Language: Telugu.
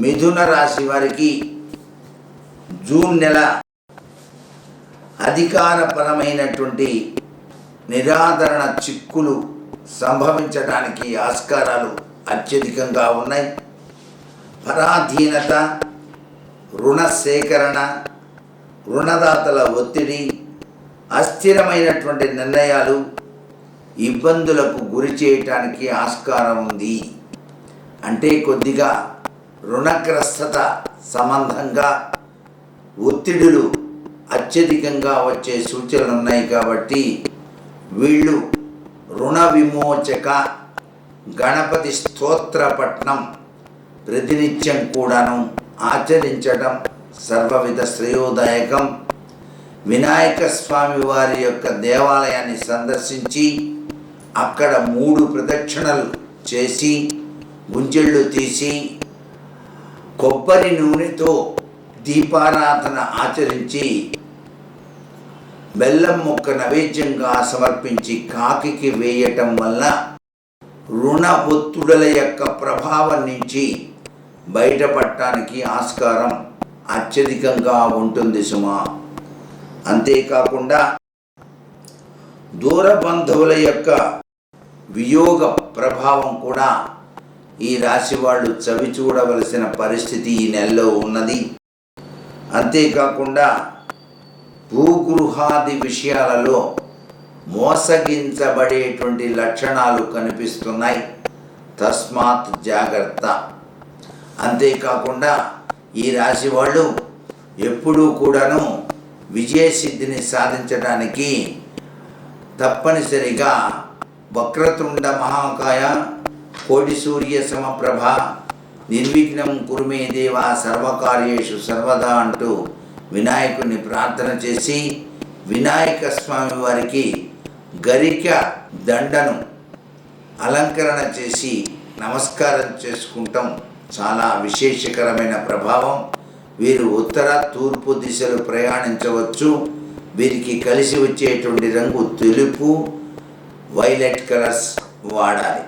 మిథున రాశి వారికి జూన్ నెల అధికారపరమైనటువంటి నిరాదరణ చిక్కులు సంభవించడానికి ఆస్కారాలు అత్యధికంగా ఉన్నాయి. పరాధీనత, రుణ సేకరణ, రుణదాతల ఒత్తిడి, అస్థిరమైనటువంటి నిర్ణయాలు ఇబ్బందులకు గురి చేయటానికి ఆస్కారం ఉంది. అంటే కొద్దిగా రుణగ్రస్తత సంబంధంగా ఒత్తిడులు అత్యధికంగా వచ్చే సూచనలు ఉన్నాయి. కాబట్టి వీళ్ళు రుణ విమోచక గణపతి స్తోత్రపట్నం ప్రతినిత్యం కూడాను ఆచరించడం సర్వవిధ శ్రేయోదాయకం. వినాయక స్వామి వారి యొక్క దేవాలయాన్ని సందర్శించి అక్కడ 3 ప్రదక్షిణలు చేసి గుంజళ్ళు తీసి కొబ్బరి నూనెతో దీపారాధన ఆచరించి బెల్లం ముక్క నైవేద్యంగా సమర్పించి కాకికి వేయటం వల్ల రుణ ఒత్తుడుల యొక్క ప్రభావం నుంచి బయటపడటానికి ఆస్కారం అత్యధికంగా ఉంటుంది సుమా. అంతేకాకుండా దూర బంధువుల యొక్క వియోగ ప్రభావం కూడా ఈ రాశి వాళ్ళు చవి చూడవలసిన పరిస్థితి ఈ నెలలో ఉన్నది. అంతేకాకుండా భూగృహాది విషయాలలో మోసగించబడేటువంటి లక్షణాలు కనిపిస్తున్నాయి. తస్మాత్ జాగ్రత్త. అంతేకాకుండా ఈ రాశి వాళ్ళు ఎప్పుడూ కూడాను విజయసిద్ధిని సాధించడానికి తప్పనిసరిగా వక్రతుండ మహాకాయ కోటి సూర్య సమప్రభ నిర్విఘ్నం కురుమే దేవ సర్వకార్యేషు సర్వదా అంటూ వినాయకుడిని ప్రార్థన చేసి వినాయక స్వామి వారికి గరిక దండను అలంకరణ చేసి నమస్కారం చేసుకుంటాం. చాలా విశేషకరమైన ప్రభావం. వీరు ఉత్తర తూర్పు దిశలు ప్రయాణించవచ్చు. వీరికి కలిసి వచ్చేటువంటి రంగు తెలుపు, వైలెట్ కలర్స్ వాడాలి.